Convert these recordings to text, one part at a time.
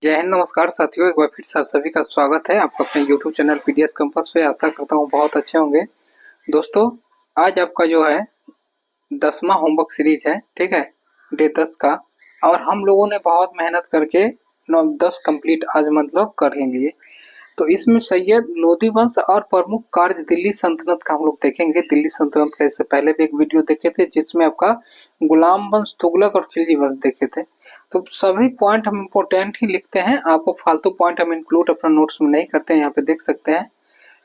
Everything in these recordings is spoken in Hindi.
जय हिंद, नमस्कार साथियों। एक बार फिर से आप सभी का स्वागत है आपका अपने YouTube चैनल पीडीएस कैंपस पे। आशा करता हूँ बहुत अच्छे होंगे। दोस्तों, आज आपका जो है 10वां होमवर्क सीरीज है, ठीक है, डे 10 का। और हम लोगों ने बहुत मेहनत करके 9-10 कंप्लीट आज मतलब कर ही लिए। तो इसमें सैयद लोदी वंश और प्रमुख कार्य दिल्ली सल्तनत का हम लोग देखेंगे। दिल्ली सल्तनत का इससे पहले भी एक वीडियो देखे थे जिसमें आपका गुलाम वंश, तुगलक और खिलजी वंश देखे थे। तो सभी पॉइंट हम इम्पोर्टेंट ही लिखते हैं, आपको फालतू पॉइंट हम इंक्लूड अपना नोट्स में नहीं करते हैं। यहाँ पे देख सकते हैं,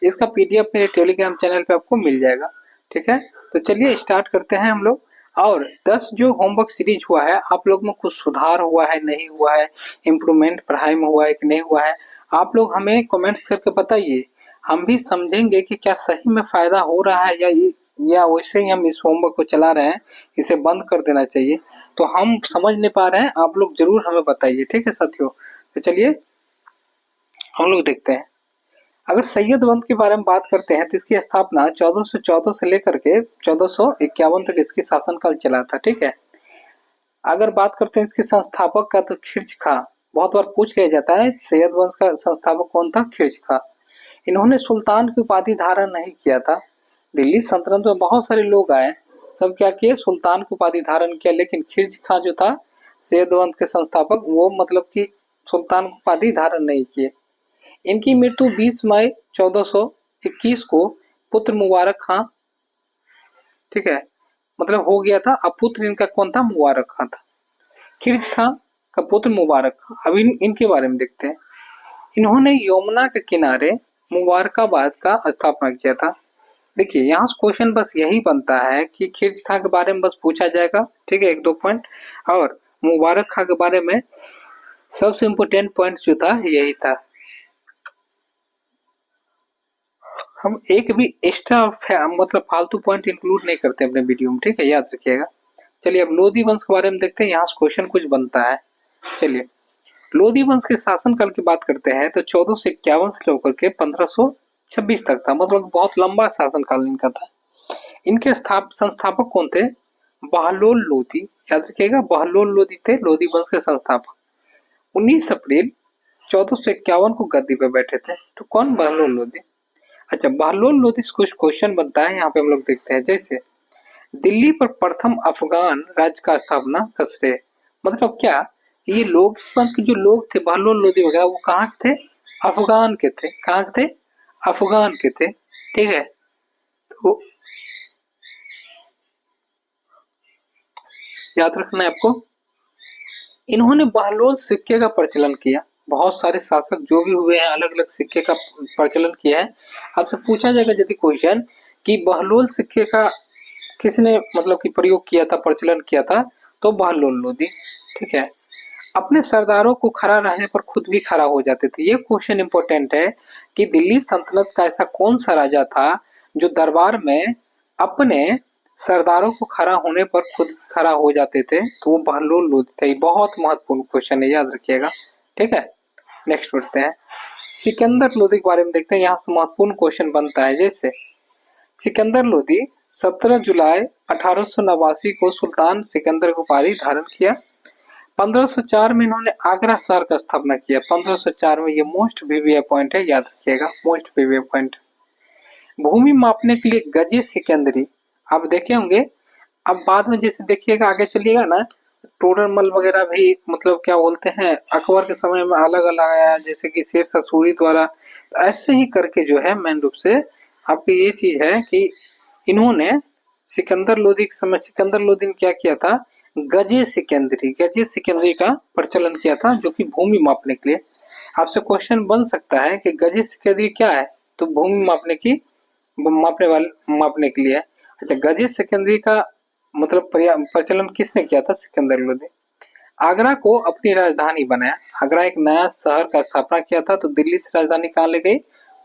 इसका पीडीएफ मेरे टेलीग्राम चैनल पे आपको मिल जाएगा, ठीक है। तो चलिए स्टार्ट करते हैं हम लोग। और 10 जो होमवर्क सीरीज हुआ है, आप लोग में कुछ सुधार हुआ है, नहीं हुआ है, इम्प्रूवमेंट पढ़ाई में हुआ है कि नहीं हुआ है, आप लोग हमें कमेंट्स करके बताइए। हम भी समझेंगे कि क्या सही में फायदा हो रहा है या वैसे ही हम इस होमवर्क को चला रहे हैं, इसे बंद कर देना चाहिए। तो हम समझ नहीं पा रहे हैं, आप लोग जरूर हमें बताइए, ठीक है साथियों। तो चलिए हम लोग देखते हैं। अगर सैयद वंश के बारे में बात करते हैं तो इसकी स्थापना 1414 से लेकर के 1451 तक इसकी शासनकाल चला था, ठीक है। अगर बात करते हैं इसके संस्थापक का तो खिर्ज खां, बहुत बार पूछ लिया जाता है सैयद वंश का संस्थापक कौन था, खिर्ज खां। इन्होंने सुल्तान की उपाधि धारण नहीं किया था। दिल्ली सल्तनत में बहुत सारे लोग आए, सब क्या किए, सुल्तान की उपाधि धारण किया, लेकिन खिर्ज खां जो था सैयद वंश के संस्थापक, वो मतलब कि सुल्तान की उपाधि धारण नहीं किए। इनकी मृत्यु 20 मई 1421 को पुत्र मुबारक खां, ठीक है, मतलब हो गया था। अब पुत्र इनका कौन था, मुबारक खां था। खिर्ज खां का पुत्र मुबारक खां। अब इनके बारे में देखते हैं। इन्होंने यमुना के किनारे मुबारकाबाद का स्थापना किया था। देखिए यहाँ से क्वेश्चन बस यही बनता है कि खिर्ज खां के बारे में बस पूछा जाएगा, ठीक है, 1-2 पॉइंट। और मुबारक खां के बारे में सबसे इम्पोर्टेंट पॉइंट जो था यही था। हम एक भी एक्स्ट्रा मतलब फालतू पॉइंट इंक्लूड नहीं करते अपने वीडियो में, ठीक है, याद रखिएगा। चलिए अब लोधी वंश के बारे में देखते हैं, यहाँ से क्वेश्चन कुछ बनता है। चलिए लोधी वंश के शासनकाल की बात करते हैं तो 1451 से लेकर के 1526 तक था, मतलब बहुत लंबा शासनकाल इनका था। इनके संस्थापक कौन थे, बहलोल लोधी, याद रखिएगा, बहलोल लोधी थे लोधी वंश के संस्थापक। 19 अप्रैल 1451 को गद्दी पे बैठे थे। तो कौन, बहलोल लोधी। अच्छा, बहलोल लोधी से कुछ क्वेश्चन बनता है, यहाँ पे हम लोग देखते हैं। जैसे दिल्ली पर प्रथम अफगान राज्य का स्थापना कसरे, मतलब क्या, ये लोग के जो लोग थे बहलोल लोधी वगैरह, वो कहाँ के थे, अफगान के थे। कहाँ के थे, अफगान के थे, ठीक है। तो याद रखना है आपको। इन्होंने बहलोल सिक्के का प्रचलन किया। बहुत सारे शासक जो भी हुए हैं अलग अलग सिक्के का प्रचलन किया है। आपसे पूछा जाएगा यदि क्वेश्चन कि बहलोल सिक्के का किसने मतलब कि प्रयोग किया था, प्रचलन किया था, तो बहलोल लोधी, ठीक है। अपने सरदारों को खड़ा रहने पर खुद भी खड़ा हो जाते थे। ये क्वेश्चन इंपॉर्टेंट है कि दिल्ली सल्तनत का ऐसा कौन सा राजा था जो दरबार में अपने सरदारों को खड़ा होने पर खुद खड़ा हो जाते थे, तो वो बहलोल लोधी थे। बहुत महत्वपूर्ण क्वेश्चन है, याद रखिएगा, ठीक है। नेक्स्ट बढ़ते हैं, सिकंदर लोधी के बारे में देखते हैं। यहाँ से महत्वपूर्ण क्वेश्चन बनता है। जैसे सिकंदर लोधी 17 जुलाई 1889 को सुल्तान सिकंदर की उपाधि धारण किया। 1504 में इन्होंने आगरा शहर का स्थापना किया। 1504 में, ये मोस्ट वीवीआई पॉइंट है, याद रखिएगा, मोस्ट वीवीआई पॉइंट। भूमि मापने के लिए गजे सिकंदरी, आप देखे होंगे। अब बाद में जैसे देखिएगा, आगे चलिएगा ना, टोडरमल वगैरह भी मतलब क्या बोलते हैं, अकबर के समय में अलग अलग आया, जैसे कि शेर शाह सूरी द्वारा। तो ऐसे ही करके जो है मेन रूप से आपकी ये चीज है कि इन्होंने सिकंदर लोधी के समय, सिकंदर लोधी ने क्या किया था, गजे सिकंदरी का प्रचलन किया था, जो कि भूमि मापने के लिए। आपसे क्वेश्चन बन सकता है कि गजे सिकंदरी क्या है, तो भूमि मापने के लिए। अच्छा, गजे सिकंदरी का मतलब प्रचलन किसने किया था, सिकंदर लोधी। आगरा को अपनी राजधानी बनाया। आगरा एक नया शहर का स्थापना किया था, तो दिल्ली से राजधानी कहाँ ले गई,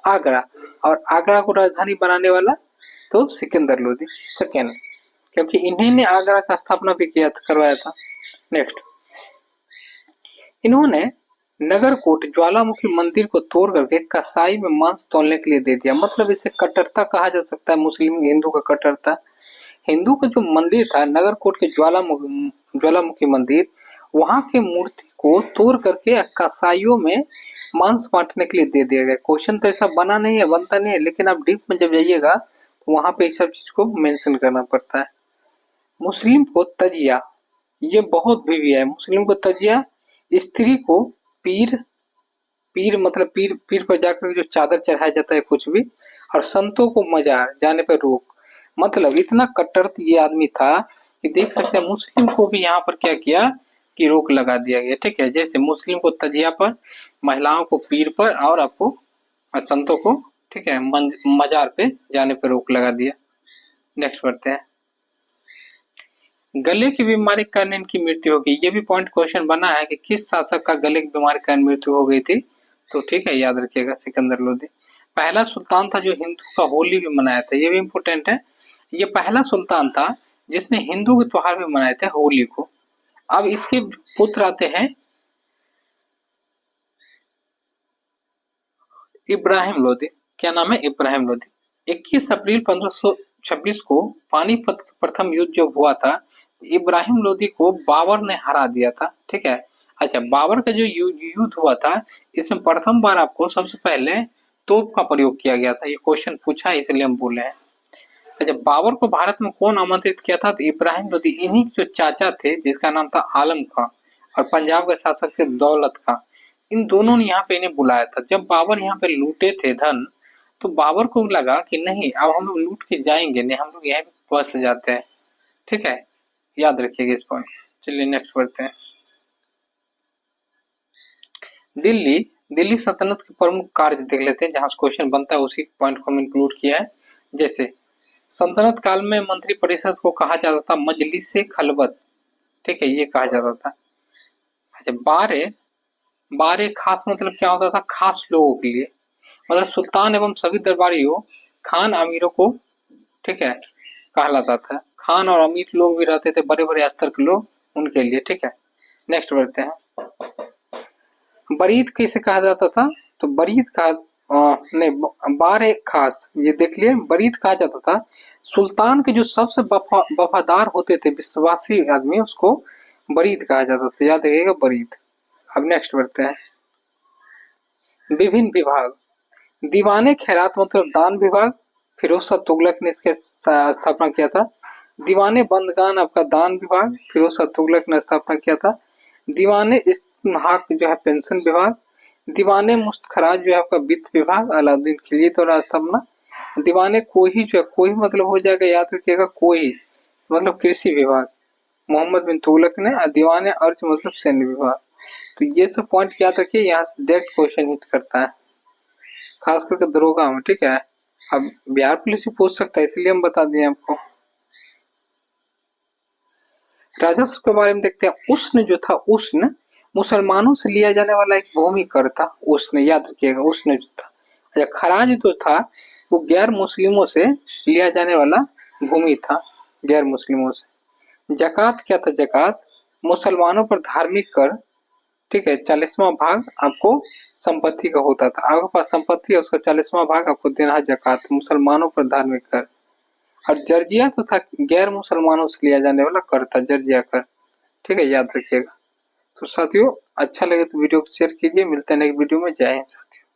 आगरा। और आगरा को राजधानी बनाने वाला तो सिकंदर लोधी सेकेंड, क्योंकि इन्हीं ने आगरा का स्थापना भी किया था, करवाया था। नेक्स्ट, इन्होंने नगरकोट ज्वालामुखी मंदिर को तोड़ करके कसाई में मांस तोलने के लिए दे दिया। मतलब इसे कट्टरता कहा जा सकता है, मुस्लिम हिंदू का कट्टरता। हिंदू का जो मंदिर था नगरकोट के ज्वालामुखी मंदिर, वहां की मूर्ति को तोड़ करके कसाईयों में मांस बांटने के लिए दे दिया गया। क्वेश्चन तो ऐसा बना नहीं है, बनता नहीं है, लेकिन आप डीप में जब जाइएगा तो वहां पे इस सब चीज को मेंशन करना पड़ता है। मुस्लिम को तजिया, ये बहुत भी है। मुस्लिम को तजिया, स्त्री को पीर, पीर मतलब पीर, पीर पर जाकर जो चादर चढ़ाया जाता है कुछ भी, और संतों को मजार जाने पर रोक। मतलब इतना कट्टर ये आदमी था कि देख सकते हैं मुस्लिम को भी यहाँ पर क्या किया कि रोक लगा दिया गया। ठीक है, जैसे मुस्लिम को तजिया पर, महिलाओं को पीर पर, और आपको संतों को, ठीक है, मजार पे जाने पर रोक लगा दिया। नेक्स्ट बढ़ते हैं। गले की बीमारी के कारण इनकी मृत्यु हो गई। ये भी पॉइंट क्वेश्चन बना है कि किस शासक का गले की बीमारी के कारण मृत्यु हो गई थी। तो ठीक है, याद रखिएगा, सिकंदर लोदी। पहला सुल्तान था जो हिंदू का होली भी मनाया था, ये भी इम्पोर्टेंट है। ये पहला सुल्तान था जिसने हिंदू के त्योहार भी मनाए थे, होली को। अब इसके पुत्र आते हैं इब्राहिम लोदी। क्या नाम है? इब्राहिम लोदी। 21 अप्रैल 1526 को पानीपत का प्रथम युद्ध जब हुआ था, इब्राहिम लोदी को बाबर ने हरा दिया था। ठीक है, अच्छा, बाबर का जो युद्ध हुआ था, इसमें प्रथम बार आपको सबसे पहले तोप का प्रयोग किया गया था। ये क्वेश्चन पूछा है, इसलिए हम बोले हैं। अच्छा, बाबर को भारत में कौन आमंत्रित किया था? तो इब्राहिम लोदी। इन्हीं जो चाचा थे जिसका नाम था आलम खां, और पंजाब के शासक थे दौलत खां, इन दोनों ने यहाँ पे इन्हें बुलाया था। जब बाबर यहाँ पे लूटे थे धन, तो बाबर को लगा कि नहीं, अब हम लोग लूट के जाएंगे नहीं, हम लोग यहाँ पे बस जाते हैं। ठीक है, याद रखिएगा इस पॉइंट। चलिए नेक्स्ट बढ़ते हैं। दिल्ली, दिल्ली सल्तनत के प्रमुख कार्य देख लेते हैं, जहां से क्वेश्चन बनता है उसी पॉइंट को हम इंक्लूड किया है। जैसे सल्तनत काल में मंत्री परिषद को कहा जाता था मजलिस खलबत। ठीक है, ये कहा जाता था। अच्छा, बारे, बारे खास मतलब क्या होता था? खास लोगों के लिए, मतलब सुल्तान एवं सभी दरबारियों, खान अमीरों को, ठीक है, कहलाता था। खान और अमीर लोग भी रहते थे, बड़े बड़े स्तर के लोग, उनके लिए। ठीक है, नेक्स्ट बढ़ते हैं। बरीद किसे कहा जाता था? तो बरीद का नहीं, बारे खास, ये देख लिए, बरीद कहा जाता था सुल्तान के जो सबसे वफादार होते थे, विश्वासी आदमी, उसको बरीद कहा जाता था। याद रखिएगा, बरीद। अब नेक्स्ट बढ़ते हैं। विभिन्न विभाग, दीवाने खैरात मतलब दान विभाग, फिरोज शाह तुगलक ने इसके स्थापना किया था। दीवाने बंदगान आपका दान विभाग, फिरोज शाह तुगलक ने स्थापना किया था। दीवाने इस्तेमाक जो है पेंशन विभाग। दीवाने मुस्तखराज जो है आपका वित्त विभाग, अलाउद्दीन खिलजी द्वारा स्थापना। दीवाने कोही जो है, कोही मतलब हो जाएगा, याद रखिएगा, कोही मतलब कृषि विभाग, मोहम्मद बिन तुगलक ने। दीवाने अर्ज मतलब सैन्य विभाग। तो ये सब पॉइंट याद रखिए, यहाँ से डायरेक्ट क्वेश्चन हिट करता है, खास करके दरोगा में। ठीक है, अब बिहार पुलिस भी पूछ सकता है, इसलिए हम बता दिए आपको। राजस्व के बारे में देखते हैं। उष्ण जो था, उष्ण मुसलमानों से लिया जाने वाला एक भूमि कर था, उष्ण, याद रखिएगा, उष्ण जो था। अच्छा, खराज जो था वो गैर मुस्लिमों से लिया जाने वाला भूमि था, गैर मुस्लिमों से। जकात क्या था? जकात मुसलमानों पर धार्मिक कर। ठीक है, 40वां भाग आपको संपत्ति का होता था। आपके पास संपत्ति है, उसका 40वां भाग आपको देना है जकात, मुसलमानों पर धार्मिक कर। और जर्जिया तो था गैर मुसलमानों से लिया जाने वाला कर था, जर्जिया कर। ठीक है, याद रखिएगा। तो साथियों, अच्छा लगे तो वीडियो को शेयर कीजिए। मिलते हैं नेक्स्ट वीडियो में। जय हिंद साथियों।